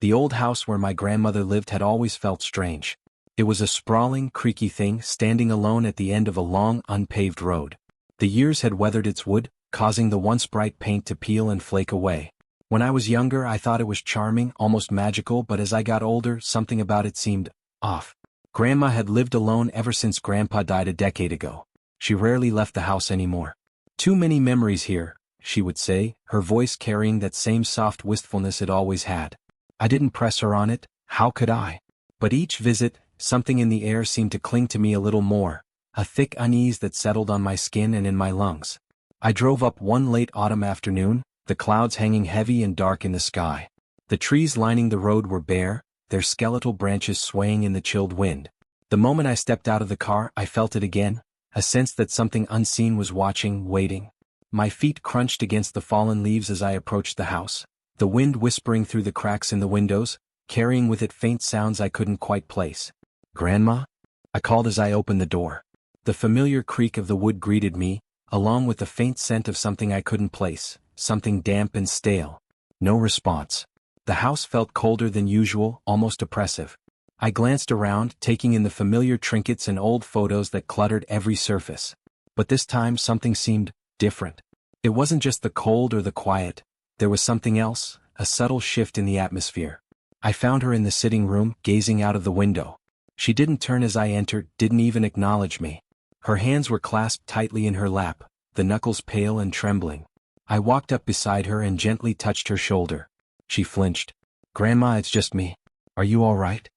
The old house where my grandmother lived had always felt strange. It was a sprawling, creaky thing standing alone at the end of a long, unpaved road. The years had weathered its wood, causing the once bright paint to peel and flake away. When I was younger, I thought it was charming, almost magical, but as I got older, something about it seemed off. Grandma had lived alone ever since Grandpa died a decade ago. She rarely left the house anymore. "Too many memories here," she would say, her voice carrying that same soft wistfulness it always had. I didn't press her on it, how could I? But each visit, something in the air seemed to cling to me a little more, a thick unease that settled on my skin and in my lungs. I drove up one late autumn afternoon, the clouds hanging heavy and dark in the sky. The trees lining the road were bare, their skeletal branches swaying in the chilled wind. The moment I stepped out of the car, I felt it again, a sense that something unseen was watching, waiting. My feet crunched against the fallen leaves as I approached the house, the wind whispering through the cracks in the windows, carrying with it faint sounds I couldn't quite place. "Grandma?" I called as I opened the door. The familiar creak of the wood greeted me, along with the faint scent of something I couldn't place, something damp and stale. No response. The house felt colder than usual, almost oppressive. I glanced around, taking in the familiar trinkets and old photos that cluttered every surface. But this time something seemed different. It wasn't just the cold or the quiet, there was something else, a subtle shift in the atmosphere. I found her in the sitting room, gazing out of the window. She didn't turn as I entered, didn't even acknowledge me. Her hands were clasped tightly in her lap, the knuckles pale and trembling. I walked up beside her and gently touched her shoulder. She flinched. "Grandma, it's just me. Are you all right?"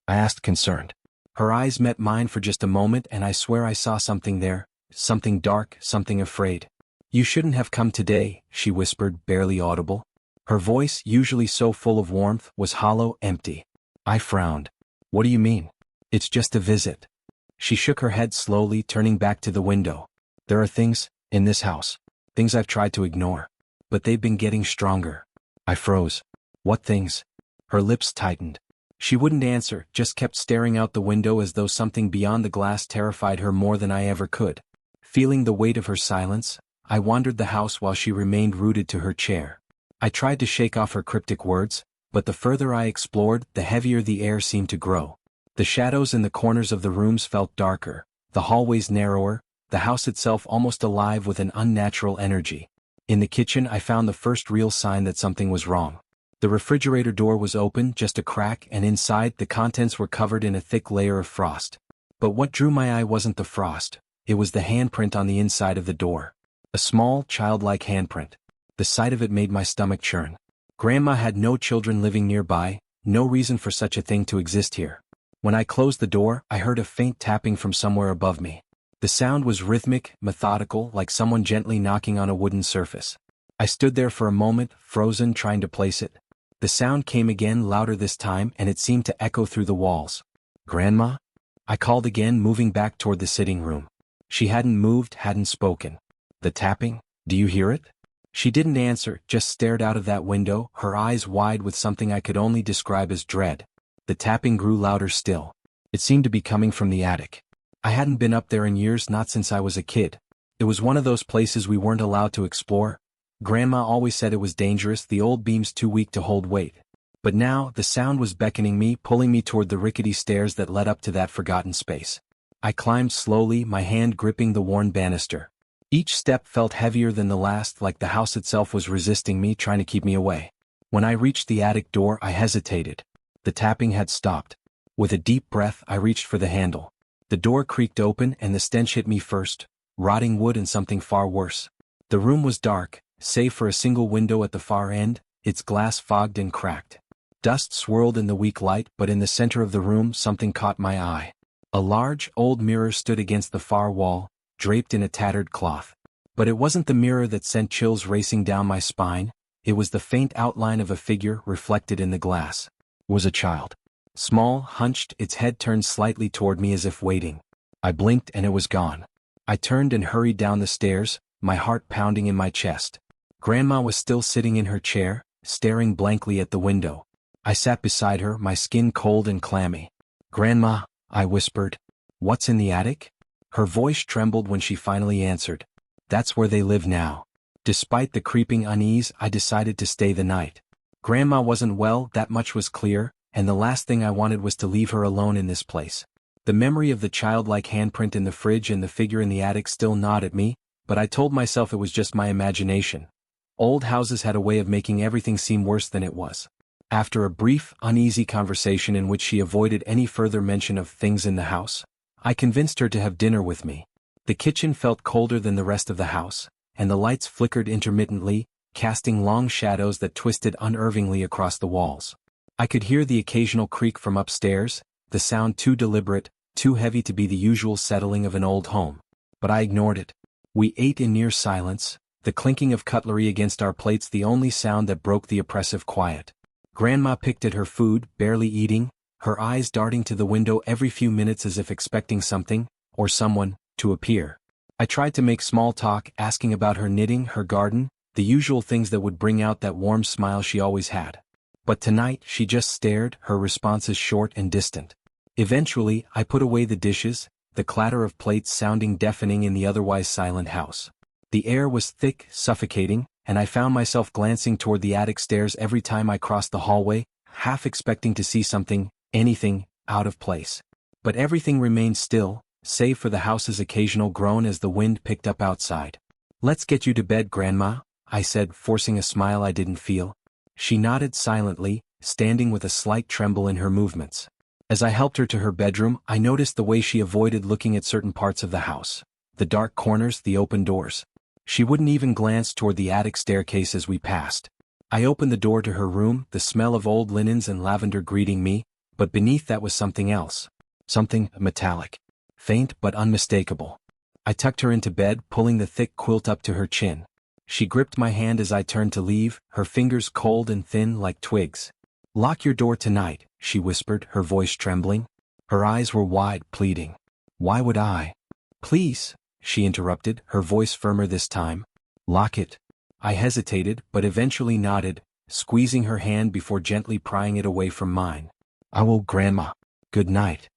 I asked, concerned. Her eyes met mine for just a moment, and I swear I saw something there, something dark, something afraid. "You shouldn't have come today," she whispered, barely audible. Her voice, usually so full of warmth, was hollow, empty. I frowned. "What do you mean?" "It's just a visit." She shook her head slowly, turning back to the window. "There are things, in this house. Things I've tried to ignore. But they've been getting stronger." I froze. "What things?" Her lips tightened. She wouldn't answer, just kept staring out the window as though something beyond the glass terrified her more than I ever could. Feeling the weight of her silence, I wandered the house while she remained rooted to her chair. I tried to shake off her cryptic words, but the further I explored, the heavier the air seemed to grow. The shadows in the corners of the rooms felt darker, the hallways narrower, the house itself almost alive with an unnatural energy. In the kitchen I found the first real sign that something was wrong. The refrigerator door was open, just a crack, and inside, the contents were covered in a thick layer of frost. But what drew my eye wasn't the frost, it was the handprint on the inside of the door. A small, childlike handprint. The sight of it made my stomach churn. Grandma had no children living nearby, no reason for such a thing to exist here. When I closed the door, I heard a faint tapping from somewhere above me. The sound was rhythmic, methodical, like someone gently knocking on a wooden surface. I stood there for a moment, frozen, trying to place it. The sound came again, louder this time, and it seemed to echo through the walls. "Grandma?" I called again, moving back toward the sitting room. She hadn't moved, hadn't spoken. "The tapping? Do you hear it?" She didn't answer, just stared out of that window, her eyes wide with something I could only describe as dread. The tapping grew louder still. It seemed to be coming from the attic. I hadn't been up there in years, not since I was a kid. It was one of those places we weren't allowed to explore. Grandma always said it was dangerous, the old beams too weak to hold weight. But now, the sound was beckoning me, pulling me toward the rickety stairs that led up to that forgotten space. I climbed slowly, my hand gripping the worn banister. Each step felt heavier than the last, like the house itself was resisting me, trying to keep me away. When I reached the attic door, I hesitated. The tapping had stopped. With a deep breath, I reached for the handle. The door creaked open, and the stench hit me first, rotting wood and something far worse. The room was dark, save for a single window at the far end, its glass fogged and cracked. Dust swirled in the weak light, but in the center of the room something caught my eye. A large, old mirror stood against the far wall, draped in a tattered cloth. But it wasn't the mirror that sent chills racing down my spine, it was the faint outline of a figure reflected in the glass. It was a child. Small, hunched, its head turned slightly toward me as if waiting. I blinked and it was gone. I turned and hurried down the stairs, my heart pounding in my chest. Grandma was still sitting in her chair, staring blankly at the window. I sat beside her, my skin cold and clammy. "Grandma," I whispered. "What's in the attic?" Her voice trembled when she finally answered. "That's where they live now." Despite the creeping unease, I decided to stay the night. Grandma wasn't well, that much was clear, and the last thing I wanted was to leave her alone in this place. The memory of the childlike handprint in the fridge and the figure in the attic still gnawed at me, but I told myself it was just my imagination. Old houses had a way of making everything seem worse than it was. After a brief, uneasy conversation in which she avoided any further mention of things in the house, I convinced her to have dinner with me. The kitchen felt colder than the rest of the house, and the lights flickered intermittently, casting long shadows that twisted unnervingly across the walls. I could hear the occasional creak from upstairs, the sound too deliberate, too heavy to be the usual settling of an old home. But I ignored it. We ate in near silence, the clinking of cutlery against our plates the only sound that broke the oppressive quiet. Grandma picked at her food, barely eating, her eyes darting to the window every few minutes as if expecting something, or someone, to appear. I tried to make small talk, asking about her knitting, her garden, the usual things that would bring out that warm smile she always had. But tonight she just stared, her responses short and distant. Eventually, I put away the dishes, the clatter of plates sounding deafening in the otherwise silent house. The air was thick, suffocating, and I found myself glancing toward the attic stairs every time I crossed the hallway, half expecting to see something, anything, out of place. But everything remained still, save for the house's occasional groan as the wind picked up outside. "Let's get you to bed, Grandma," I said, forcing a smile I didn't feel. She nodded silently, standing with a slight tremble in her movements. As I helped her to her bedroom, I noticed the way she avoided looking at certain parts of the house. The dark corners, the open doors. She wouldn't even glance toward the attic staircase as we passed. I opened the door to her room, the smell of old linens and lavender greeting me, but beneath that was something else. Something metallic. Faint but unmistakable. I tucked her into bed, pulling the thick quilt up to her chin. She gripped my hand as I turned to leave, her fingers cold and thin like twigs. "Lock your door tonight," she whispered, her voice trembling. Her eyes were wide, pleading. "Why would I?" "Please," she interrupted, her voice firmer this time. "Lock it." I hesitated, but eventually nodded, squeezing her hand before gently prying it away from mine. "I will, Grandma. Good night."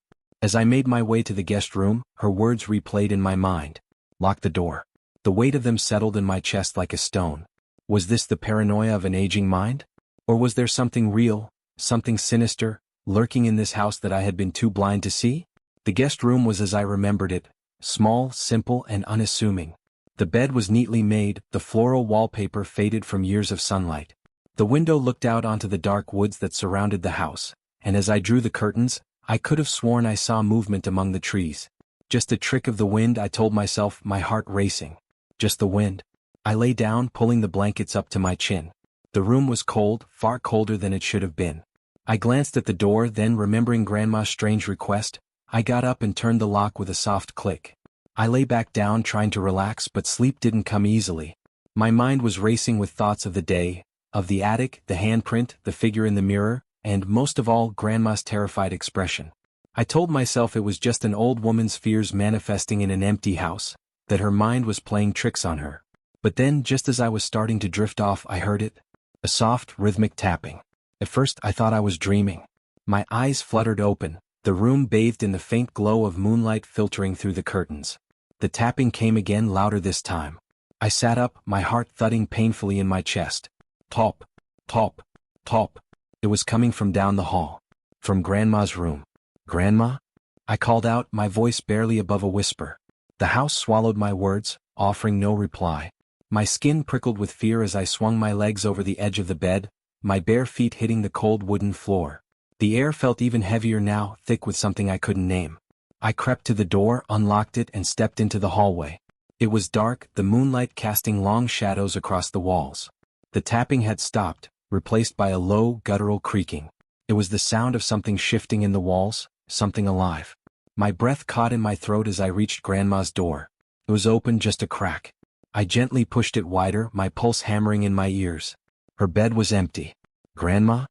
As I made my way to the guest room, her words replayed in my mind. "Lock the door." The weight of them settled in my chest like a stone. Was this the paranoia of an aging mind? Or was there something real, something sinister, lurking in this house that I had been too blind to see? The guest room was as I remembered it, small, simple, and unassuming. The bed was neatly made, the floral wallpaper faded from years of sunlight. The window looked out onto the dark woods that surrounded the house, and as I drew the curtains, I could have sworn I saw movement among the trees. Just a trick of the wind, I told myself, my heart racing. Just the wind. I lay down, pulling the blankets up to my chin. The room was cold, far colder than it should have been. I glanced at the door, then remembering Grandma's strange request, I got up and turned the lock with a soft click. I lay back down trying to relax, but sleep didn't come easily. My mind was racing with thoughts of the day, of the attic, the handprint, the figure in the mirror, and most of all, Grandma's terrified expression. I told myself it was just an old woman's fears manifesting in an empty house, that her mind was playing tricks on her. But then, just as I was starting to drift off, I heard it. A soft, rhythmic tapping. At first, I thought I was dreaming. My eyes fluttered open, the room bathed in the faint glow of moonlight filtering through the curtains. The tapping came again, louder this time. I sat up, my heart thudding painfully in my chest. Top, top, top. It was coming from down the hall. From Grandma's room. "Grandma?" I called out, my voice barely above a whisper. The house swallowed my words, offering no reply. My skin prickled with fear as I swung my legs over the edge of the bed, my bare feet hitting the cold wooden floor. The air felt even heavier now, thick with something I couldn't name. I crept to the door, unlocked it, and stepped into the hallway. It was dark, the moonlight casting long shadows across the walls. The tapping had stopped, replaced by a low, guttural creaking. It was the sound of something shifting in the walls, something alive. My breath caught in my throat as I reached Grandma's door. It was open, just a crack. I gently pushed it wider, my pulse hammering in my ears. Her bed was empty. "Grandma?"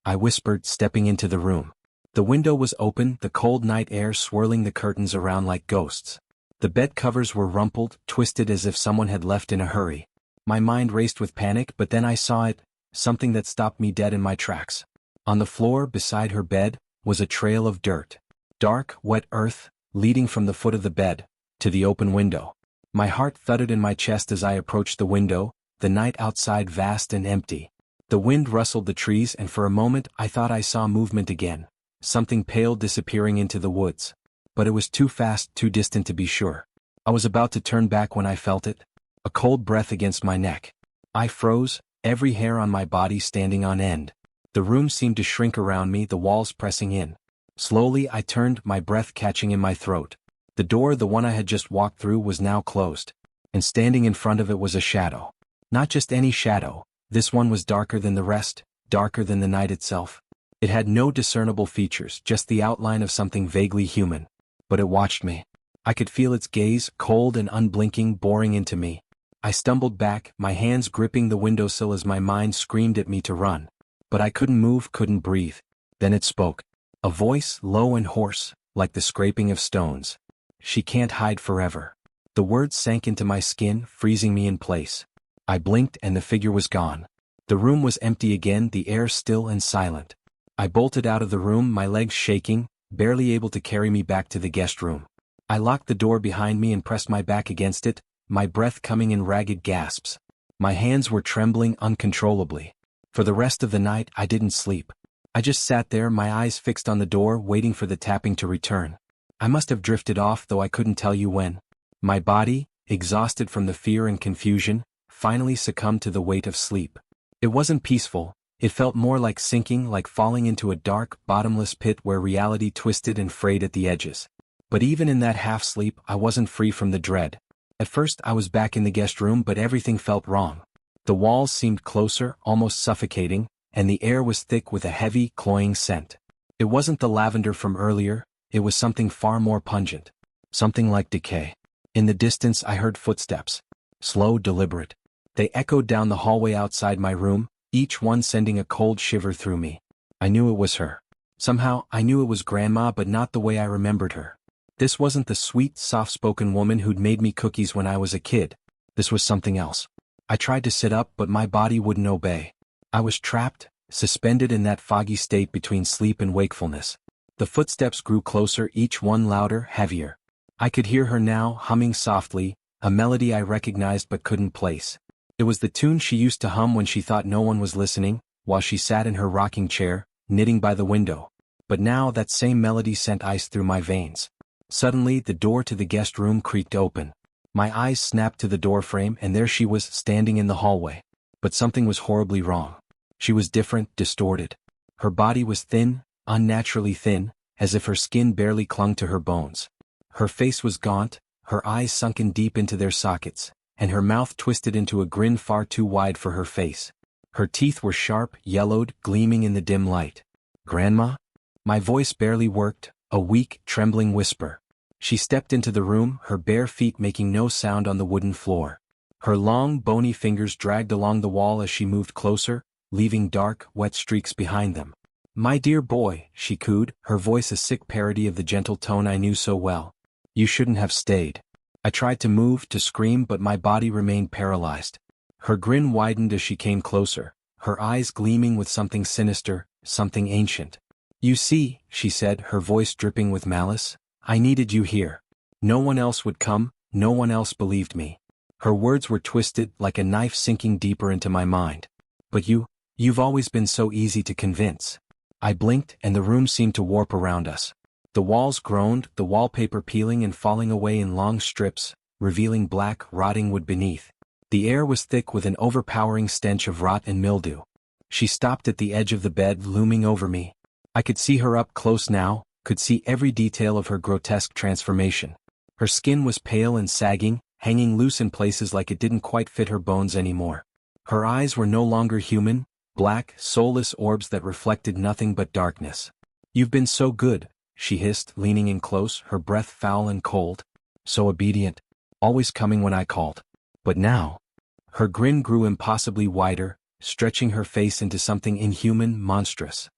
I whispered, stepping into the room. The window was open, the cold night air swirling the curtains around like ghosts. The bed covers were rumpled, twisted as if someone had left in a hurry. My mind raced with panic, but then I saw it, something that stopped me dead in my tracks. On the floor, beside her bed, was a trail of dirt. Dark, wet earth, leading from the foot of the bed to the open window. My heart thudded in my chest as I approached the window, the night outside vast and empty. The wind rustled the trees and for a moment I thought I saw movement again, something pale disappearing into the woods. But it was too fast, too distant to be sure. I was about to turn back when I felt it. A cold breath against my neck. I froze, every hair on my body standing on end. The room seemed to shrink around me, the walls pressing in. Slowly I turned, my breath catching in my throat. The door, the one I had just walked through, was now closed. And standing in front of it was a shadow. Not just any shadow. This one was darker than the rest, darker than the night itself. It had no discernible features, just the outline of something vaguely human. But it watched me. I could feel its gaze, cold and unblinking, boring into me. I stumbled back, my hands gripping the windowsill as my mind screamed at me to run. But I couldn't move, couldn't breathe. Then it spoke. A voice, low and hoarse, like the scraping of stones. "She can't hide forever." The words sank into my skin, freezing me in place. I blinked and the figure was gone. The room was empty again, the air still and silent. I bolted out of the room, my legs shaking, barely able to carry me back to the guest room. I locked the door behind me and pressed my back against it, my breath coming in ragged gasps. My hands were trembling uncontrollably. For the rest of the night I didn't sleep. I just sat there, my eyes fixed on the door, waiting for the tapping to return. I must have drifted off, though I couldn't tell you when. My body, exhausted from the fear and confusion, finally succumbed to the weight of sleep. It wasn't peaceful, it felt more like sinking, like falling into a dark, bottomless pit where reality twisted and frayed at the edges. But even in that half-sleep I wasn't free from the dread. At first I was back in the guest room, but everything felt wrong. The walls seemed closer, almost suffocating, and the air was thick with a heavy, cloying scent. It wasn't the lavender from earlier, it was something far more pungent. Something like decay. In the distance I heard footsteps. Slow, deliberate. They echoed down the hallway outside my room, each one sending a cold shiver through me. I knew it was her. Somehow, I knew it was Grandma, but not the way I remembered her. This wasn't the sweet, soft-spoken woman who'd made me cookies when I was a kid. This was something else. I tried to sit up, but my body wouldn't obey. I was trapped, suspended in that foggy state between sleep and wakefulness. The footsteps grew closer, each one louder, heavier. I could hear her now, humming softly, a melody I recognized but couldn't place. It was the tune she used to hum when she thought no one was listening, while she sat in her rocking chair, knitting by the window. But now that same melody sent ice through my veins. Suddenly, the door to the guest room creaked open. My eyes snapped to the doorframe, and there she was, standing in the hallway. But something was horribly wrong. She was different, distorted. Her body was thin, unnaturally thin, as if her skin barely clung to her bones. Her face was gaunt, her eyes sunken deep into their sockets, and her mouth twisted into a grin far too wide for her face. Her teeth were sharp, yellowed, gleaming in the dim light. "Grandma?" My voice barely worked, a weak, trembling whisper. She stepped into the room, her bare feet making no sound on the wooden floor. Her long, bony fingers dragged along the wall as she moved closer, leaving dark, wet streaks behind them. "My dear boy," she cooed, her voice a sick parody of the gentle tone I knew so well. "You shouldn't have stayed." I tried to move, to scream, but my body remained paralyzed. Her grin widened as she came closer, her eyes gleaming with something sinister, something ancient. "You see," she said, her voice dripping with malice, "I needed you here. No one else would come, no one else believed me." Her words were twisted, like a knife sinking deeper into my mind. "But you've always been so easy to convince." I blinked, and the room seemed to warp around us. The walls groaned, the wallpaper peeling and falling away in long strips, revealing black, rotting wood beneath. The air was thick with an overpowering stench of rot and mildew. She stopped at the edge of the bed, looming over me. I could see her up close now, could see every detail of her grotesque transformation. Her skin was pale and sagging, hanging loose in places like it didn't quite fit her bones anymore. Her eyes were no longer human, black, soulless orbs that reflected nothing but darkness. "You've been so good," she hissed, leaning in close, her breath foul and cold. "So obedient, always coming when I called. But now..." Her grin grew impossibly wider, stretching her face into something inhuman, monstrous.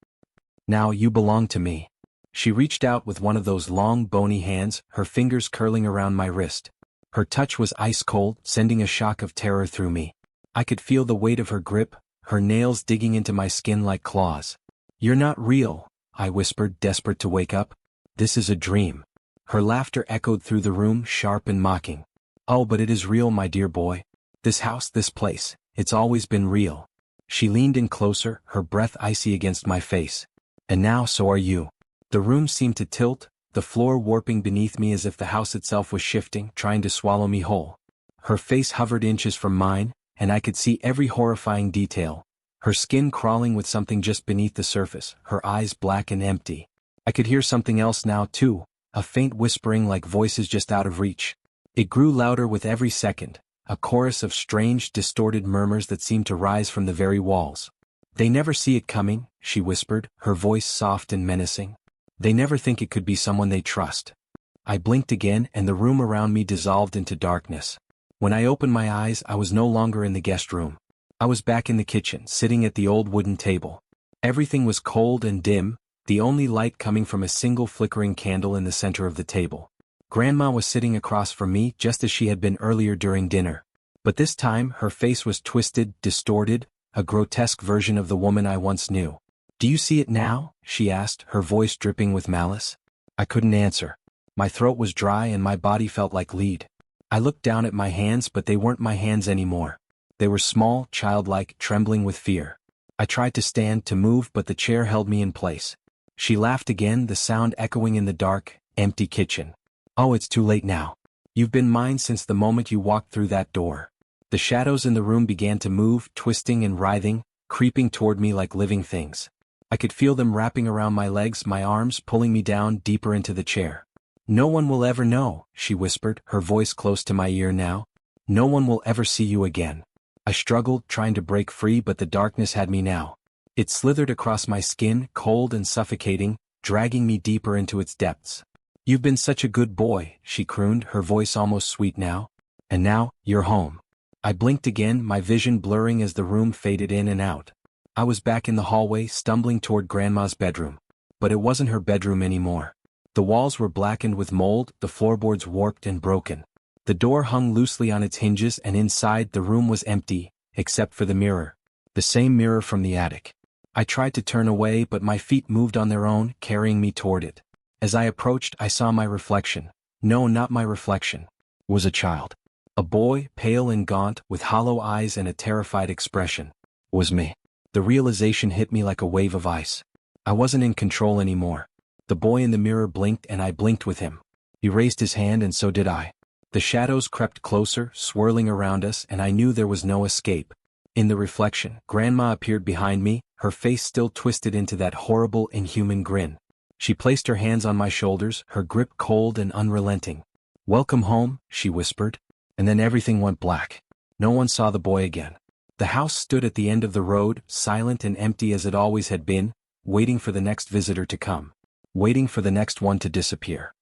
"Now you belong to me." She reached out with one of those long, bony hands, her fingers curling around my wrist. Her touch was ice-cold, sending a shock of terror through me. I could feel the weight of her grip, her nails digging into my skin like claws. "You're not real," I whispered, desperate to wake up. "This is a dream." Her laughter echoed through the room, sharp and mocking. "Oh, but it is real, my dear boy. This house, this place, it's always been real." She leaned in closer, her breath icy against my face. And now so are you. The room seemed to tilt, the floor warping beneath me as if the house itself was shifting, trying to swallow me whole. Her face hovered inches from mine, and I could see every horrifying detail. Her skin crawling with something just beneath the surface, her eyes black and empty. I could hear something else now too, a faint whispering like voices just out of reach. It grew louder with every second, a chorus of strange, distorted murmurs that seemed to rise from the very walls. They never see it coming, she whispered, her voice soft and menacing. They never think it could be someone they trust. I blinked again and the room around me dissolved into darkness. When I opened my eyes, I was no longer in the guest room. I was back in the kitchen, sitting at the old wooden table. Everything was cold and dim, the only light coming from a single flickering candle in the center of the table. Grandma was sitting across from me just as she had been earlier during dinner. But this time, her face was twisted, distorted, a grotesque version of the woman I once knew. "Do you see it now?" she asked, her voice dripping with malice. I couldn't answer. My throat was dry and my body felt like lead. I looked down at my hands, but they weren't my hands anymore. They were small, childlike, trembling with fear. I tried to stand, to move, but the chair held me in place. She laughed again, the sound echoing in the dark, empty kitchen. "Oh, it's too late now. You've been mine since the moment you walked through that door." The shadows in the room began to move, twisting and writhing, creeping toward me like living things. I could feel them wrapping around my legs, my arms, pulling me down deeper into the chair. "No one will ever know," she whispered, her voice close to my ear now. "No one will ever see you again." I struggled, trying to break free, but the darkness had me now. It slithered across my skin, cold and suffocating, dragging me deeper into its depths. "You've been such a good boy," she crooned, her voice almost sweet now. "And now, you're home." I blinked again, my vision blurring as the room faded in and out. I was back in the hallway, stumbling toward Grandma's bedroom. But it wasn't her bedroom anymore. The walls were blackened with mold, the floorboards warped and broken. The door hung loosely on its hinges, and inside the room was empty, except for the mirror. The same mirror from the attic. I tried to turn away, but my feet moved on their own, carrying me toward it. As I approached, I saw my reflection. No, not my reflection. It was a child. A boy, pale and gaunt, with hollow eyes and a terrified expression. It was me. The realization hit me like a wave of ice. I wasn't in control anymore. The boy in the mirror blinked and I blinked with him. He raised his hand and so did I. The shadows crept closer, swirling around us, and I knew there was no escape. In the reflection, Grandma appeared behind me, her face still twisted into that horrible, inhuman grin. She placed her hands on my shoulders, her grip cold and unrelenting. "Welcome home," she whispered. And then everything went black. No one saw the boy again. The house stood at the end of the road, silent and empty as it always had been, waiting for the next visitor to come. Waiting for the next one to disappear.